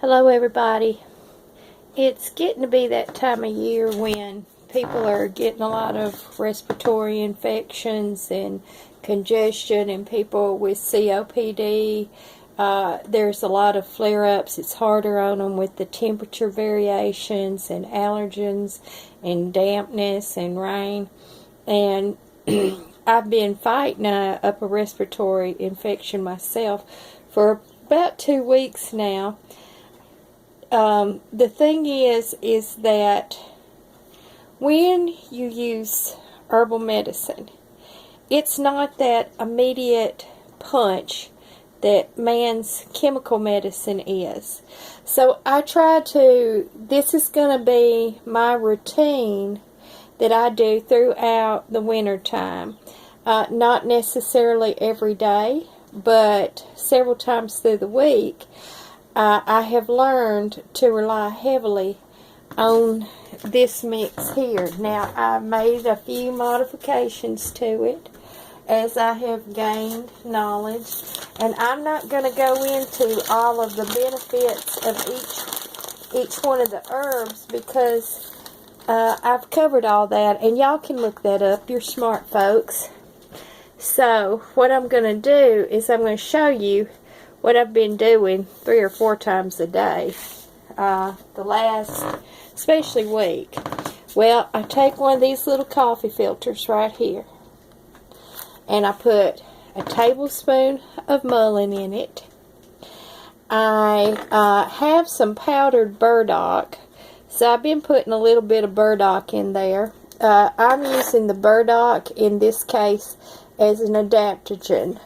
Hello everybody. It's getting to be that time of year when people are getting a lot of respiratory infections and congestion, and people with COPD. There's a lot of flare-ups. It's harder on them with the temperature variations and allergens and dampness and rain. And I've been fighting an upper respiratory infection myself for about 2 weeks now. The thing is that when you use herbal medicine, it's not that immediate punch that man's chemical medicine is. So I try to, this is going to be my routine that I do throughout the winter time. Not necessarily every day, but several times through the week. I have learned to rely heavily on this mix here. Now, I've made a few modifications to it as I have gained knowledge, and I'm not going to go into all of the benefits of each one of the herbs because I've covered all that, and y'all can look that up. You're smart folks. So, what I'm going to do is I'm going to show you what I've been doing 3 or 4 times a day, the last, especially week. Well, I take one of these little coffee filters right here, and I put a tablespoon of mullein in it. I have some powdered burdock, so I've been putting a little bit of burdock in there. I'm using the burdock in this case as an adaptogen.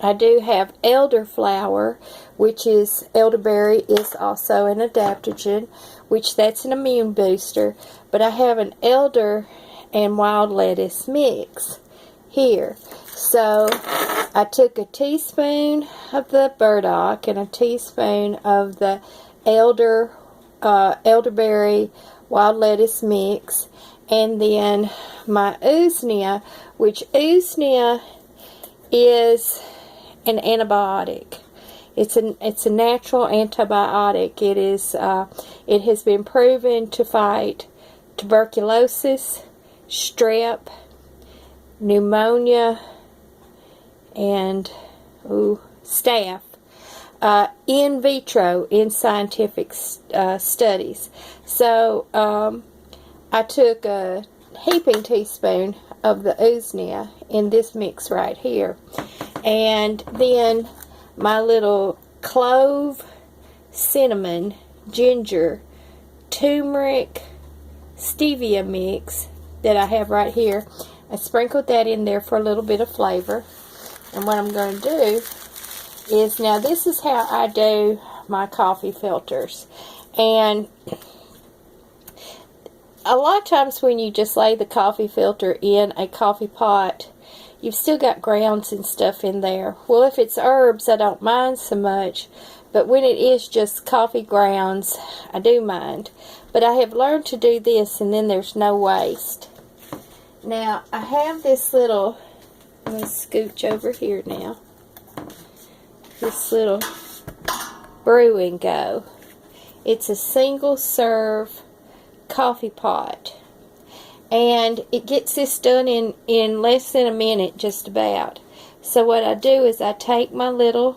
I do have elderflower, which is elderberry, is also an adaptogen, which that's an immune booster. But I have an elder and wild lettuce mix here. So I took a teaspoon of the burdock and a teaspoon of the elderberry wild lettuce mix, and then my usnea, which usnea is an antibiotic. It's a natural antibiotic. It has been proven to fight tuberculosis, strep, pneumonia, and staph in vitro in scientific studies. So I took a heaping teaspoon of the usnea in this mix right here. And then my little clove, cinnamon, ginger, turmeric, stevia mix that I have right here. I sprinkled that in there for a little bit of flavor. And what I'm going to do is, now this is how I do my coffee filters. And a lot of times when you just lay the coffee filter in a coffee pot, you've still got grounds and stuff in there. Well, if it's herbs, I don't mind so much. But when it is just coffee grounds, I do mind. But I have learned to do this, and then there's no waste. Now, I have this little, let me scooch over here now. This little brew and go. It's a single serve coffee pot. And it gets this done in less than a minute, just about. So what I do is I take my little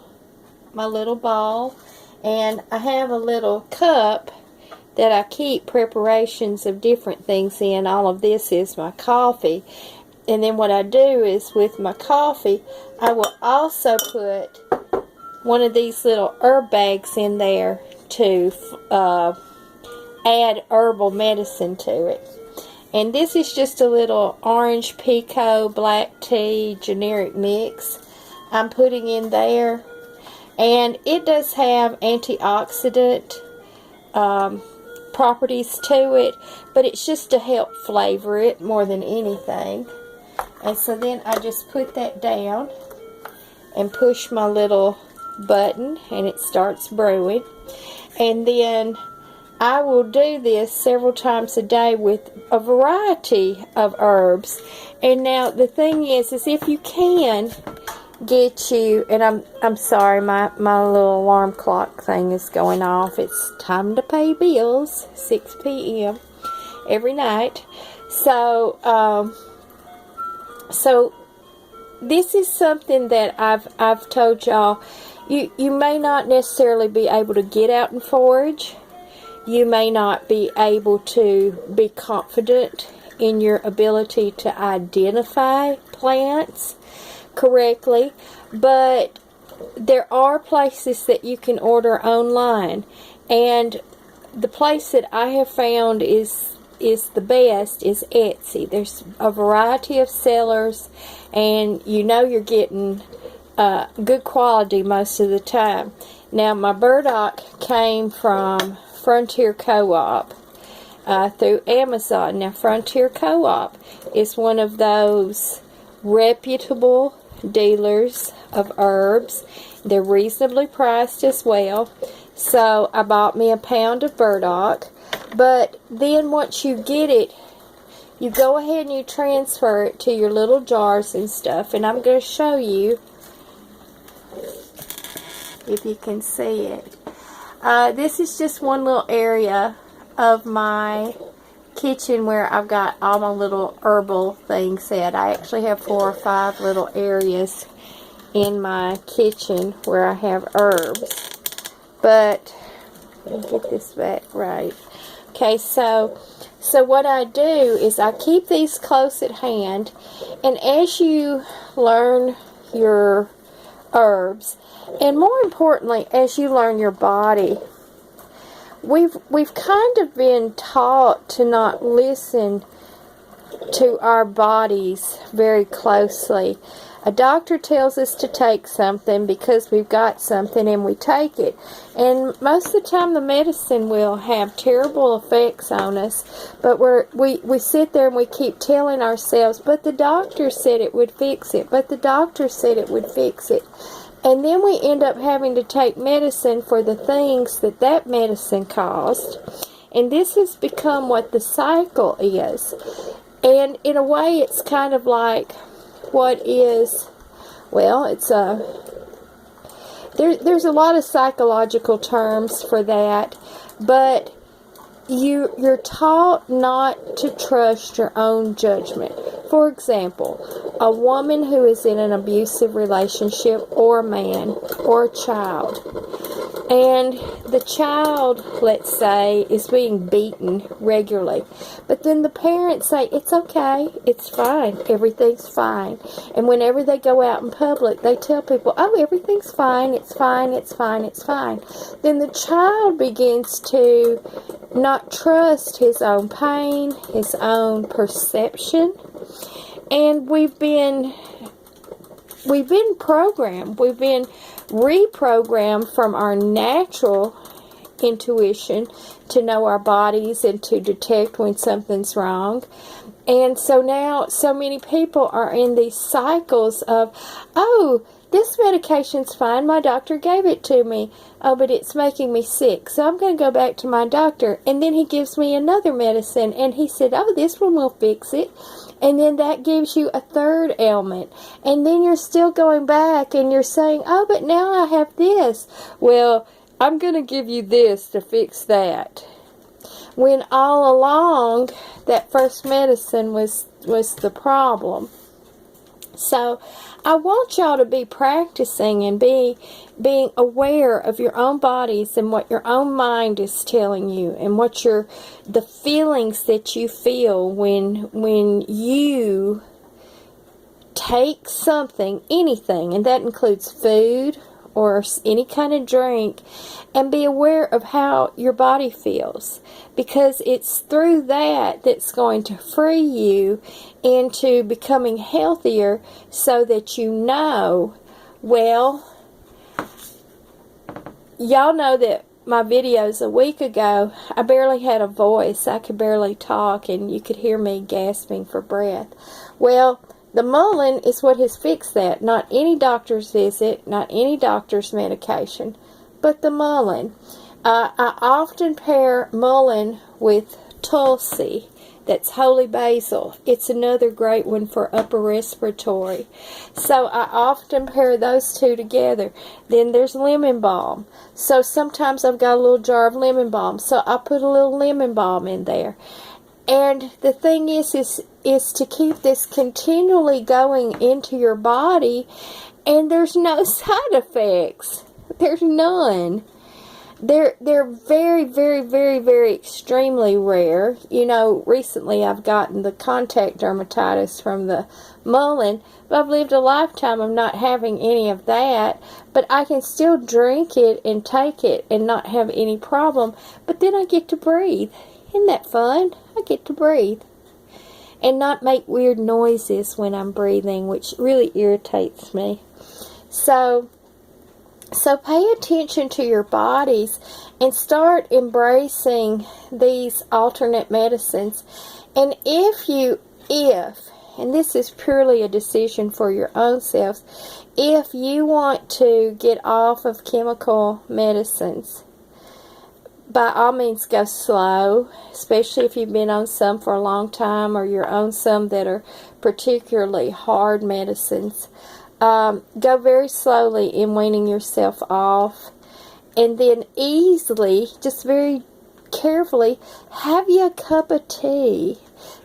ball, and I have a little cup that I keep preparations of different things in. All of this is my coffee. And then what I do is, with my coffee, I will also put one of these little herb bags in there to add herbal medicine to it. And this is just a little orange pekoe black tea generic mix I'm putting in there. And it does have antioxidant properties to it, but it's just to help flavor it more than anything. And so then I just put that down and push my little button, and it starts brewing. And then I will do this several times a day with a variety of herbs. And now the thing is if you can, get you, and I'm sorry, my little alarm clock thing is going off. It's time to pay bills, 6 p.m. every night. So so this is something that I've told y'all. You may not necessarily be able to get out and forage. You may not be able to be confident in your ability to identify plants correctly, but there are places that you can order online, and the place that I have found is the best is Etsy. There's a variety of sellers, and you know you're getting good quality most of the time. Now, my burdock came from Frontier Co-op through Amazon. Now, Frontier Co-op is one of those reputable dealers of herbs. They're reasonably priced as well. So I bought me a pound of burdock. But then once you get it, you go ahead and you transfer it to your little jars and stuff. And I'm going to show you if you can see it. This is just one little area of my kitchen where I've got all my little herbal things set. I actually have 4 or 5 little areas in my kitchen where I have herbs. But let me get this back right. Okay, so what I do is I keep these close at hand, and as you learn your herbs, and more importantly, as you learn your body, we've kind of been taught to not listen to our bodies very closely. A doctor tells us to take something because we've got something and we take it. And most of the time the medicine will have terrible effects on us, but we sit there and we keep telling ourselves, but the doctor said it would fix it, but the doctor said it would fix it. And then we end up having to take medicine for the things that medicine caused. And this has become what the cycle is. And in a way, it's kind of like what is, well, it's there's a lot of psychological terms for that, but you're taught not to trust your own judgment. For example, a woman who is in an abusive relationship, or a man, or a child, and the child, let's say, is being beaten regularly, but then the parents say, it's okay, it's fine, everything's fine. And whenever they go out in public, they tell people, oh, everything's fine, it's fine, it's fine, it's fine. Then the child begins to not trust his own pain, his own perception, and we've been programmed, we've been reprogrammed from our natural intuition to know our bodies and to detect when something's wrong. And so now so many people are in these cycles of, oh, this medication's fine, my doctor gave it to me. Oh, but it's making me sick, so I'm going to go back to my doctor. And then he gives me another medicine, and he said, oh, this one will fix it. And then that gives you a third ailment. And then you're still going back, and you're saying, oh, but now I have this. Well, I'm going to give you this to fix that. When all along, that first medicine was the problem. So I want y'all to be practicing and being aware of your own bodies and what your own mind is telling you, and what the feelings that you feel when you take something, anything, and that includes food or any kind of drink, and be aware of how your body feels, because it's through that that's going to free you into becoming healthier, so that you know, well, y'all know that my videos a week ago, I barely had a voice. I could barely talk, and you could hear me gasping for breath. Well, the Mullein is what has fixed that. Not any doctor's visit, not any doctor's medication, but the Mullein. I often pair Mullein with Tulsi, That's holy basil. It's another great one for upper respiratory. So I often pair those two together. Then there's lemon balm. So sometimes I've got a little jar of lemon balm, so I put a little lemon balm in there. And the thing is to keep this continually going into your body, and there's no side effects. There's none. They're very, very, very, very extremely rare. You know, recently I've gotten the contact dermatitis from the Mullein, but I've lived a lifetime of not having any of that. But I can still drink it and take it and not have any problem. But then I get to breathe. Isn't that fun? I get to breathe. And not make weird noises when I'm breathing, which really irritates me. So pay attention to your bodies and start embracing these alternate medicines. And and this is purely a decision for your own selves, if you want to get off of chemical medicines, by all means go slow, especially if you've been on some for a long time or you're on some that are particularly hard medicines. Go very slowly in weaning yourself off, and then easily, just very carefully, have you a cup of tea.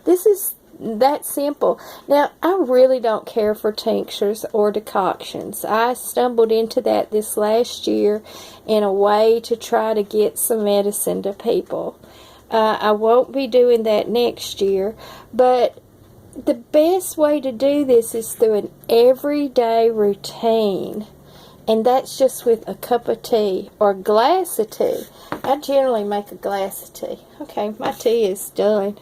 This is that simple. Now, I really don't care for tinctures or decoctions. I stumbled into that this last year in a way to try to get some medicine to people. I won't be doing that next year, but the best way to do this is through an everyday routine, and that's just with a cup of tea or a glass of tea. I generally make a glass of tea. Okay, my tea is done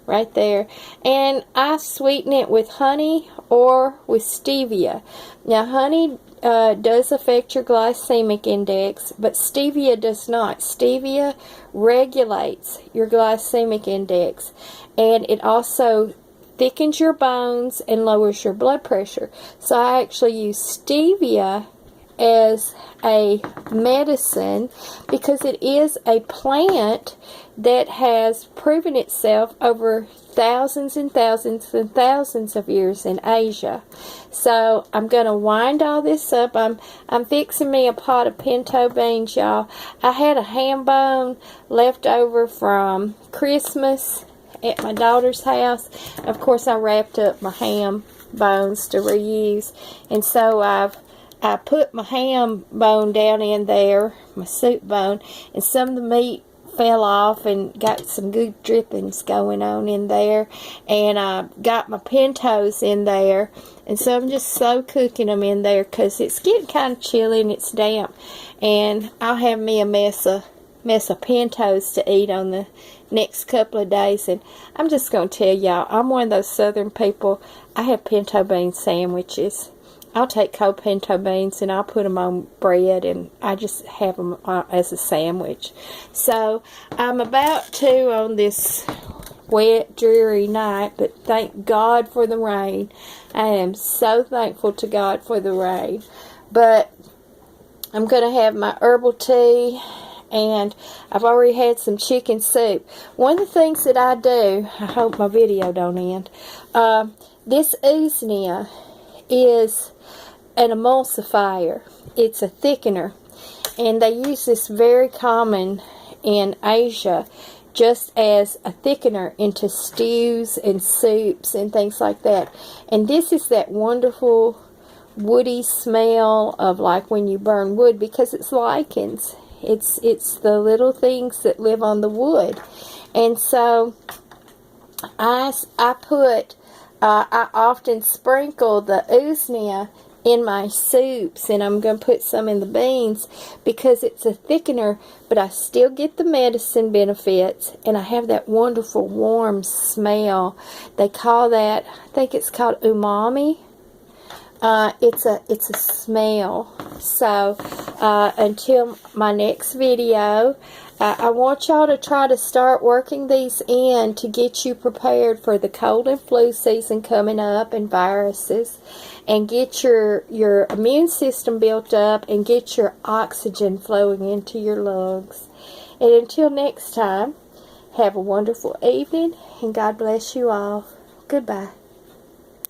right there, and I sweeten it with honey or with stevia. Now, honey does affect your glycemic index, but stevia does not. Stevia regulates your glycemic index, and it also thickens your bones and lowers your blood pressure. So I actually use stevia as a medicine because it is a plant that has proven itself over thousands and thousands and thousands of years in Asia. So I'm going to wind all this up. I'm fixing me a pot of pinto beans, y'all. I had a ham bone left over from Christmas at my daughter's house. Of course, I wrapped up my ham bones to reuse, and so I put my ham bone down in there, my soup bone, and some of the meat fell off and got some good drippings going on in there, and I got my pintos in there, and so I'm just slow cooking them in there because it's getting kind of chilly and it's damp, and I'll have me a mess of pintos to eat on the next couple of days. And I'm just going to tell y'all, I'm one of those southern people. I have pinto bean sandwiches. I'll take cold pinto beans and I'll put them on bread, and I just have them as a sandwich. So I'm about to, on this wet, dreary night, but thank God for the rain. I am so thankful to God for the rain. But I'm going to have my herbal tea, and I've already had some chicken soup. One of the things that I do, I hope my video don't end, this usnea is an emulsifier. It's a thickener, and they use this very common in Asia just as a thickener into stews and soups and things like that. And this is that wonderful woody smell of like when you burn wood, because it's lichens. It's the little things that live on the wood. And so I often sprinkle the usnea in my soups, and I'm going to put some in the beans because it's a thickener, but I still get the medicine benefits, and I have that wonderful warm smell. They call that, I think it's called umami. It's a smell. So until my next video, I want y'all to try to start working these in to get you prepared for the cold and flu season coming up, and viruses, and get your immune system built up, and get your oxygen flowing into your lungs. And until next time, Have a wonderful evening, and God bless you all. Goodbye.